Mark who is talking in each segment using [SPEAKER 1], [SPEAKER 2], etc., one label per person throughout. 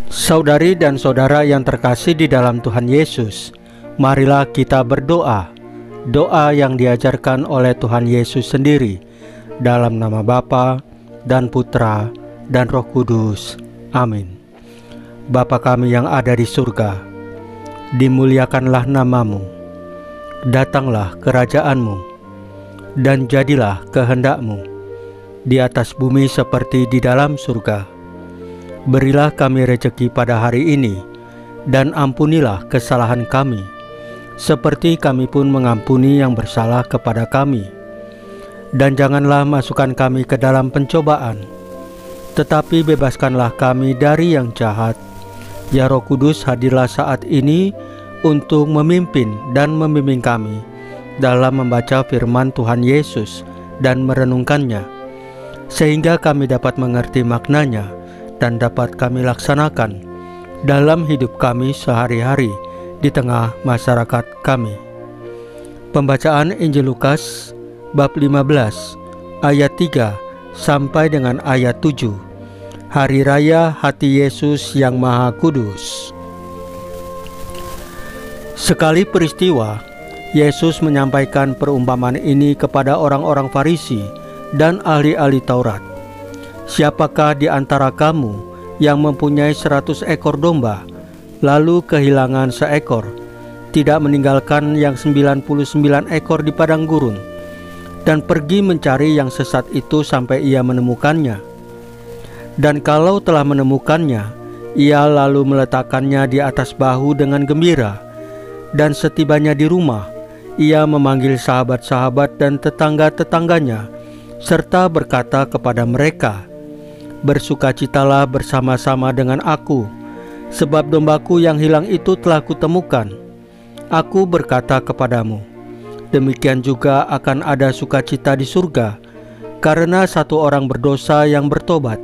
[SPEAKER 1] Saudari dan saudara yang terkasih di dalam Tuhan Yesus, marilah kita berdoa. Doa yang diajarkan oleh Tuhan Yesus sendiri, dalam nama Bapa dan Putra dan Roh Kudus. Amin. Bapa kami yang ada di surga, dimuliakanlah namamu. Datanglah kerajaanmu, dan jadilah kehendakmu, di atas bumi seperti di dalam surga. Berilah kami rejeki pada hari ini, dan ampunilah kesalahan kami, seperti kami pun mengampuni yang bersalah kepada kami. Dan janganlah masukkan kami ke dalam pencobaan, tetapi bebaskanlah kami dari yang jahat. Ya Roh Kudus, hadirlah saat ini untuk memimpin dan membimbing kami dalam membaca firman Tuhan Yesus dan merenungkannya, sehingga kami dapat mengerti maknanya dan dapat kami laksanakan dalam hidup kami sehari-hari di tengah masyarakat kami. Pembacaan Injil Lukas bab 15 ayat 3 sampai dengan ayat 7. Hari Raya Hati Yesus yang Maha Kudus. Sekali peristiwa, Yesus menyampaikan perumpamaan ini kepada orang-orang Farisi dan ahli-ahli Taurat. Siapakah di antara kamu yang mempunyai 100 ekor domba, lalu kehilangan seekor, tidak meninggalkan yang 99 ekor di padang gurun, dan pergi mencari yang sesat itu sampai ia menemukannya? Dan kalau telah menemukannya, ia lalu meletakkannya di atas bahu dengan gembira, dan setibanya di rumah, ia memanggil sahabat-sahabat dan tetangga-tetangganya, serta berkata kepada mereka, "Bersukacitalah bersama-sama dengan aku, sebab dombaku yang hilang itu telah kutemukan. Aku berkata kepadamu, demikian juga akan ada sukacita di surga, karena satu orang berdosa yang bertobat,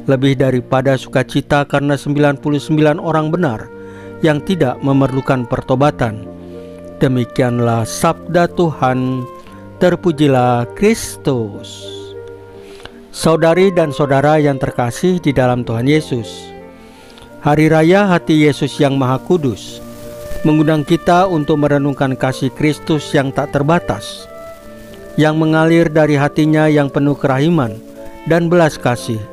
[SPEAKER 1] lebih daripada sukacita karena 99 orang benar yang tidak memerlukan pertobatan." Demikianlah sabda Tuhan. Terpujilah Kristus. Saudari dan saudara yang terkasih di dalam Tuhan Yesus, Hari Raya Hati Yesus yang Maha Kudus mengundang kita untuk merenungkan kasih Kristus yang tak terbatas, yang mengalir dari hatinya yang penuh kerahiman dan belas kasih.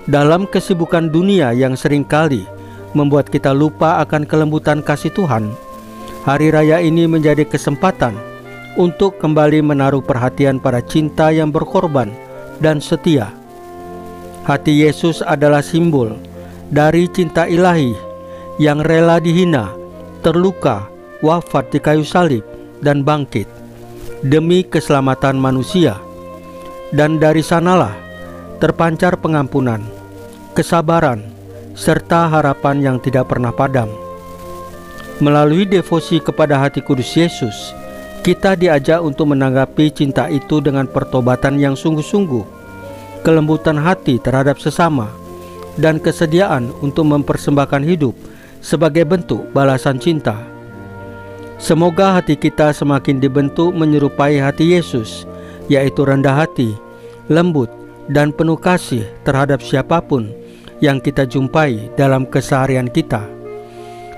[SPEAKER 1] Dalam kesibukan dunia yang seringkali membuat kita lupa akan kelembutan kasih Tuhan, Hari Raya ini menjadi kesempatan untuk kembali menaruh perhatian pada cinta yang berkorban dan setia. Hati Yesus adalah simbol dari cinta ilahi yang rela dihina, terluka, wafat di kayu salib, dan bangkit demi keselamatan manusia. Dan dari sanalah terpancar pengampunan, kesabaran, serta harapan yang tidak pernah padam. Melalui devosi kepada hati kudus Yesus, kita diajak untuk menanggapi cinta itu dengan pertobatan yang sungguh-sungguh, kelembutan hati terhadap sesama, dan kesediaan untuk mempersembahkan hidup sebagai bentuk balasan cinta. Semoga hati kita semakin dibentuk menyerupai hati Yesus, yaitu rendah hati, lembut, dan penuh kasih terhadap siapapun yang kita jumpai dalam keseharian kita.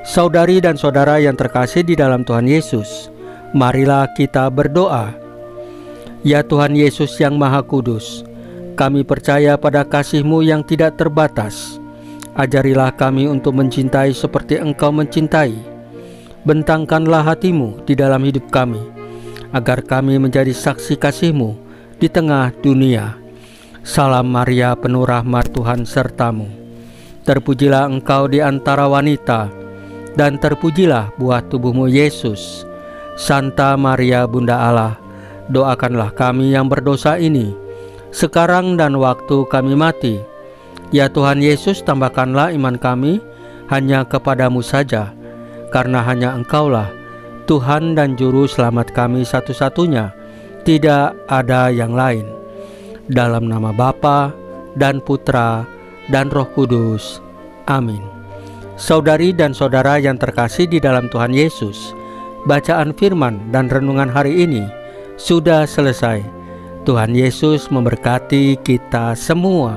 [SPEAKER 1] Saudari dan saudara yang terkasih di dalam Tuhan Yesus, marilah kita berdoa. Ya Tuhan Yesus yang Maha Kudus, kami percaya pada kasih-Mu yang tidak terbatas. Ajarilah kami untuk mencintai seperti Engkau mencintai. Bentangkanlah hati-Mu di dalam hidup kami, agar kami menjadi saksi kasih-Mu di tengah dunia. Salam Maria, penuh rahmat, Tuhan sertamu. Terpujilah Engkau di antara wanita, dan terpujilah buah tubuh-Mu Yesus. Santa Maria Bunda Allah, doakanlah kami yang berdosa ini, sekarang dan waktu kami mati. Ya Tuhan Yesus, tambahkanlah iman kami hanya kepadamu saja, karena hanya Engkaulah Tuhan dan Juru Selamat kami satu-satunya, tidak ada yang lain. Dalam nama Bapa dan Putra dan Roh Kudus. Amin. Saudari dan saudara yang terkasih di dalam Tuhan Yesus, bacaan firman dan renungan hari ini sudah selesai. Tuhan Yesus memberkati kita semua.